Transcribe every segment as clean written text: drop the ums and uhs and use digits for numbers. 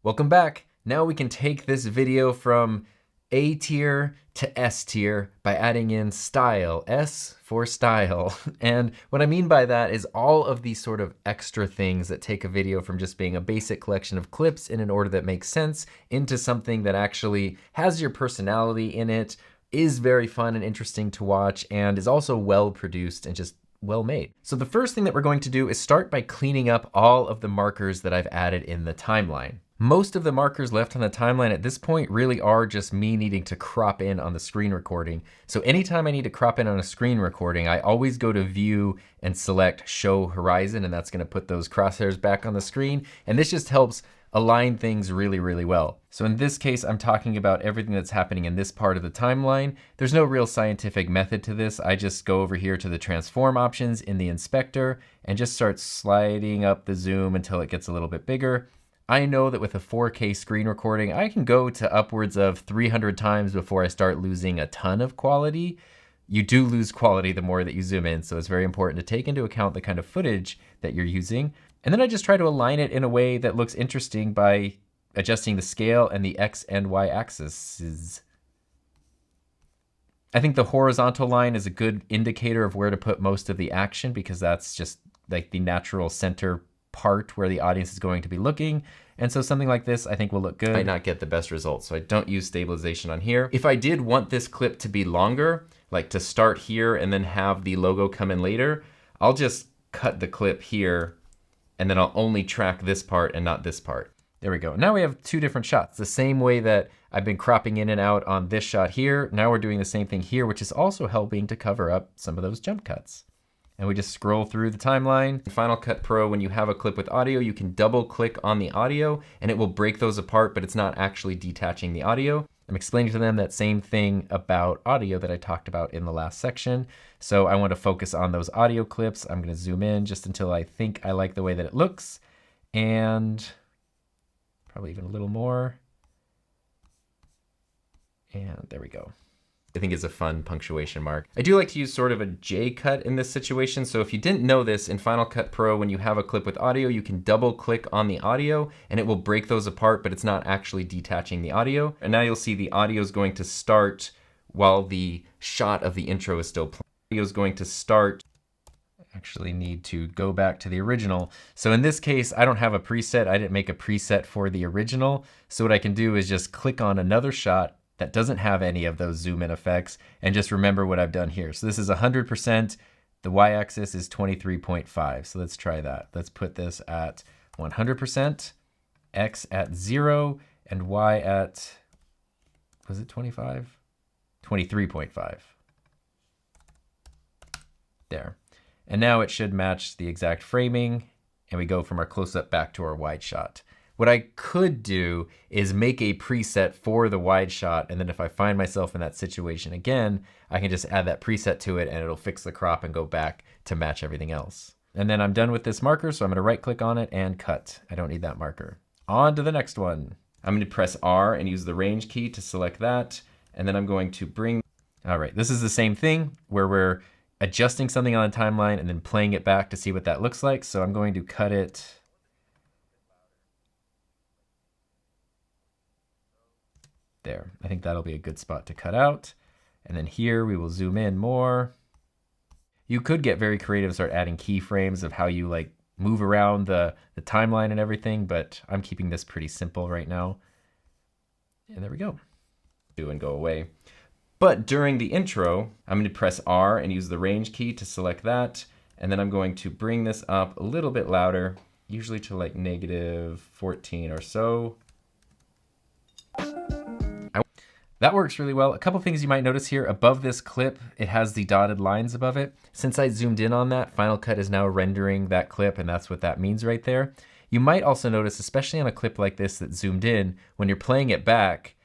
Welcome back. Now we can take this video from A tier to S tier by adding in style, S for style. And what I mean by that is all of these sort of extra things that take a video from just being a basic collection of clips in an order that makes sense into something that actually has your personality in it, is very fun and interesting to watch, and is also well produced and just well made. So the first thing that we're going to do is start by cleaning up all of the markers that I've added in the timeline. Most of the markers left on the timeline at this point really are just me needing to crop in on the screen recording. So anytime I need to crop in on a screen recording, I always go to View and select Show Horizon, and that's gonna put those crosshairs back on the screen. And this just helps align things really, really well. So in this case, I'm talking about everything that's happening in this part of the timeline. There's no real scientific method to this. I just go over here to the transform options in the inspector and just start sliding up the zoom until it gets a little bit bigger. I know that with a 4K screen recording, I can go to upwards of 300 times before I start losing a ton of quality. You do lose quality the more that you zoom in, so it's very important to take into account the kind of footage that you're using. And then I just try to align it in a way that looks interesting by adjusting the scale and the X and Y axes. I think the horizontal line is a good indicator of where to put most of the action, because that's just like the natural center part where the audience is going to be looking. And so something like this I think will look good. Might not get the best results, so I don't use stabilization on here. If I did want this clip to be longer, like to start here and then have the logo come in later, I'll just cut the clip here and then I'll only track this part and not this part. There we go. Now we have two different shots. The same way that I've been cropping in and out on this shot here, now we're doing the same thing here, which is also helping to cover up some of those jump cuts. And we just scroll through the timeline. In Final Cut Pro, when you have a clip with audio, you can double click on the audio and it will break those apart, but it's not actually detaching the audio. I'm explaining to them that same thing about audio that I talked about in the last section. So I want to focus on those audio clips. I'm going to zoom in just until I think I like the way that it looks, and probably even a little more. And there we go. I think is a fun punctuation mark. I do like to use sort of a J cut in this situation. So if you didn't know this, in Final Cut Pro, when you have a clip with audio, you can double click on the audio and it will break those apart, but it's not actually detaching the audio. And now you'll see the audio is going to start while the shot of the intro is still playing. The audio is going to start. I actually need to go back to the original. So in this case, I don't have a preset. I didn't make a preset for the original. So what I can do is just click on another shot that doesn't have any of those zoom in effects and just remember what I've done here. So this is 100%, the y-axis is 23.5. So let's try that. Let's put this at 100%, x at 0, and y at, was it 25? 23.5. There. And now it should match the exact framing, and we go from our close-up back to our wide shot. What I could do is make a preset for the wide shot, and then if I find myself in that situation again, I can just add that preset to it and it'll fix the crop and go back to match everything else. And then I'm done with this marker, so I'm gonna right click on it and cut. I don't need that marker. On to the next one. I'm gonna press R and use the range key to select that, and then I'm going to bring, all right, this is the same thing where we're adjusting something on the timeline and then playing it back to see what that looks like. So I'm going to cut it there. I think that'll be a good spot to cut out. And then here we will zoom in more. You could get very creative and start adding keyframes of how you like move around the timeline and everything, but I'm keeping this pretty simple right now. And there we go. Do and go away. But during the intro, I'm going to press R and use the range key to select that. And then I'm going to bring this up a little bit louder, usually to like -14 or so. That works really well. A couple things you might notice here. Above this clip, it has the dotted lines above it. Since I zoomed in on that, Final Cut is now rendering that clip, and that's what that means right there. You might also notice, especially on a clip like this that's zoomed in, when you're playing it back,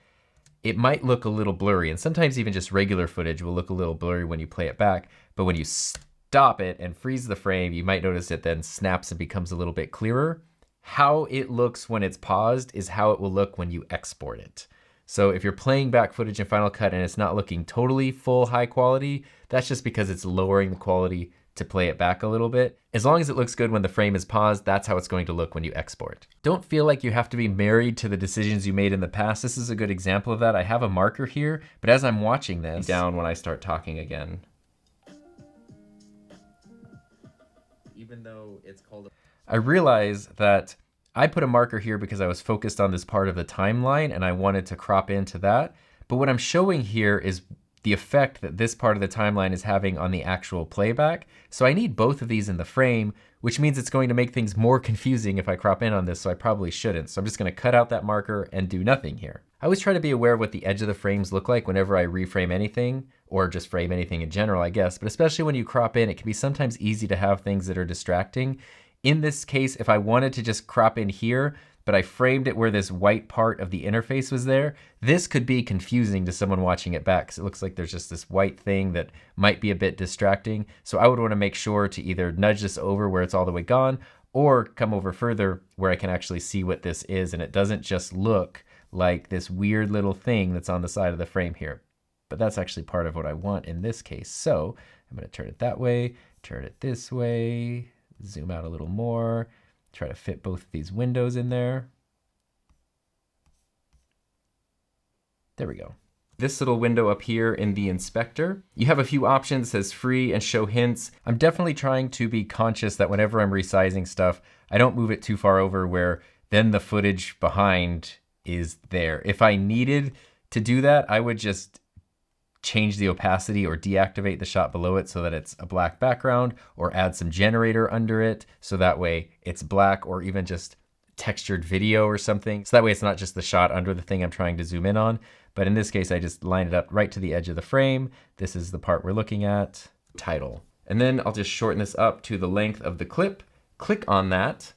it might look a little blurry, and sometimes even just regular footage will look a little blurry when you play it back, but when you stop it and freeze the frame, you might notice it then snaps and becomes a little bit clearer. How it looks when it's paused is how it will look when you export it. So if you're playing back footage in Final Cut and it's not looking totally full high quality, that's just because it's lowering the quality to play it back a little bit. As long as it looks good when the frame is paused, that's how it's going to look when you export. Don't feel like you have to be married to the decisions you made in the past. This is a good example of that. I have a marker here, but as I'm watching this, down when I start talking again. Even though it's called, I realize that I put a marker here because I was focused on this part of the timeline and I wanted to crop into that. But what I'm showing here is the effect that this part of the timeline is having on the actual playback. So I need both of these in the frame, which means it's going to make things more confusing if I crop in on this, so I probably shouldn't. So I'm just gonna cut out that marker and do nothing here. I always try to be aware of what the edge of the frames look like whenever I reframe anything, or just frame anything in general, I guess. But especially when you crop in, it can be sometimes easy to have things that are distracting. In this case, if I wanted to just crop in here, but I framed it where this white part of the interface was there, this could be confusing to someone watching it back because it looks like there's just this white thing that might be a bit distracting. So I would want to make sure to either nudge this over where it's all the way gone or come over further where I can actually see what this is and it doesn't just look like this weird little thing that's on the side of the frame here. But that's actually part of what I want in this case. So I'm going to turn it that way, turn it this way, zoom out a little more. Try to fit both of these windows in there. There we go. This little window up here in the inspector, you have a few options, it says free and show hints. I'm definitely trying to be conscious that whenever I'm resizing stuff, I don't move it too far over where then the footage behind is there. If I needed to do that, I would just change the opacity or deactivate the shot below it so that it's a black background, or add some generator under it so that way it's black, or even just textured video or something. So that way it's not just the shot under the thing I'm trying to zoom in on. But in this case, I just line it up right to the edge of the frame. This is the part we're looking at, title. And then I'll just shorten this up to the length of the clip, click on that,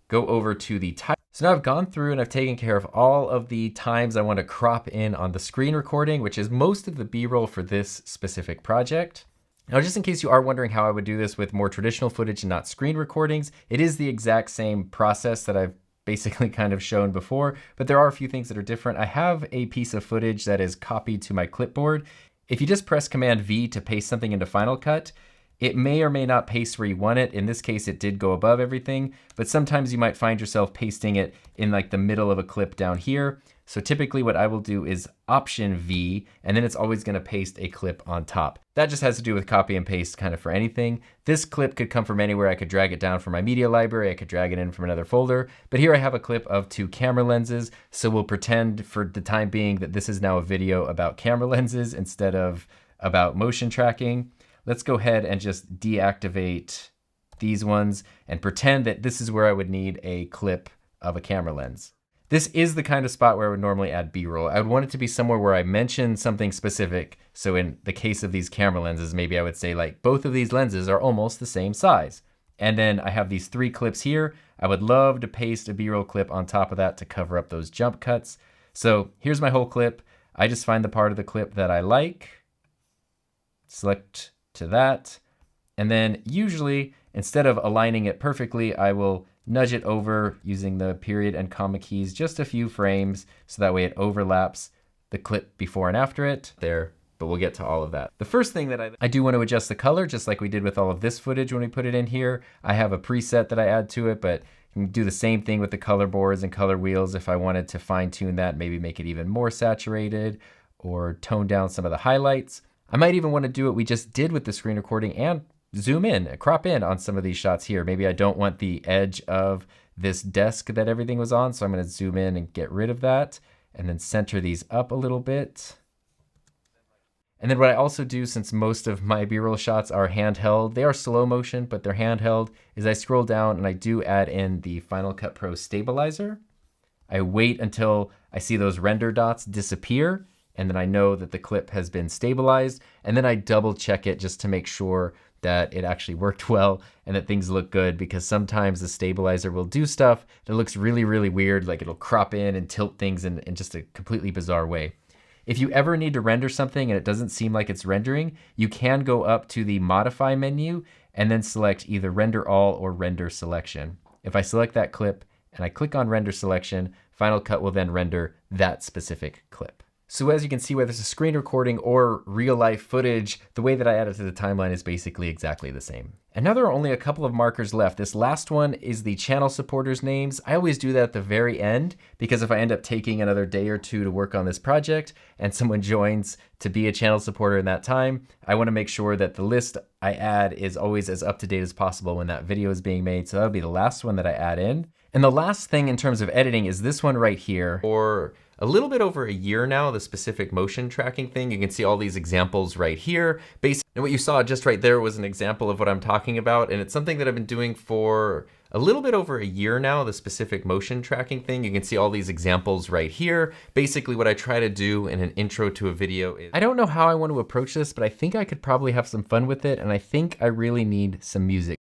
go over to the title. So now I've gone through and I've taken care of all of the times I want to crop in on the screen recording, which is most of the B-roll for this specific project. Now, just in case you are wondering how I would do this with more traditional footage and not screen recordings, it is the exact same process that I've basically kind of shown before, but there are a few things that are different. I have a piece of footage that is copied to my clipboard. If you just press Command V to paste something into Final Cut, it may or may not paste where you want it. In this case, it did go above everything, but sometimes you might find yourself pasting it in like the middle of a clip down here. So typically what I will do is Option V, and then it's always gonna paste a clip on top. That just has to do with copy and paste kind of for anything. This clip could come from anywhere. I could drag it down from my media library. I could drag it in from another folder, but here I have a clip of 2 camera lenses. So we'll pretend for the time being that this is now a video about camera lenses instead of about motion tracking. Let's go ahead and just deactivate these ones and pretend that this is where I would need a clip of a camera lens. This is the kind of spot where I would normally add B-roll. I would want it to be somewhere where I mention something specific. So in the case of these camera lenses, maybe I would say like, both of these lenses are almost the same size. And then I have these 3 clips here. I would love to paste a B-roll clip on top of that to cover up those jump cuts. So here's my whole clip. I just find the part of the clip that I like, select to that, and then usually instead of aligning it perfectly, I will nudge it over using the period and comma keys just a few frames so that way it overlaps the clip before and after it there, but we'll get to all of that. The first thing that I do want to adjust the color, just like we did with all of this footage when we put it in here. I have a preset that I add to it, but you can do the same thing with the color boards and color wheels if I wanted to fine tune that, maybe make it even more saturated or tone down some of the highlights. I might even want to do what we just did with the screen recording and zoom in, crop in on some of these shots here. Maybe I don't want the edge of this desk that everything was on, so I'm going to zoom in and get rid of that, and then center these up a little bit. And then what I also do, since most of my B-roll shots are handheld, they are slow motion, but they're handheld, is I scroll down and I do add in the Final Cut Pro stabilizer. I wait until I see those render dots disappear, and then I know that the clip has been stabilized, and then I double check it just to make sure that it actually worked well and that things look good, because sometimes the stabilizer will do stuff that looks really, really weird, like it'll crop in and tilt things in just a completely bizarre way. If you ever need to render something and it doesn't seem like it's rendering, you can go up to the Modify menu and then select either Render All or Render Selection. If I select that clip and I click on Render Selection, Final Cut will then render that specific clip. So as you can see, whether it's a screen recording or real life footage, the way that I add it to the timeline is basically exactly the same. And now there are only a couple of markers left. This last one is the channel supporters' names. I always do that at the very end because if I end up taking another day or two to work on this project and someone joins to be a channel supporter in that time, I want to make sure that the list I add is always as up to date as possible when that video is being made. So that'll be the last one that I add in. And the last thing in terms of editing is this one right here. For a little bit over a year now, the specific motion tracking thing, you can see all these examples right here. And what you saw just right there was an example of what I'm talking about. And it's something that I've been doing for a little bit over a year now, the specific motion tracking thing. You can see all these examples right here. Basically what I try to do in an intro to a video is, I don't know how I want to approach this, but I think I could probably have some fun with it. And I think I really need some music.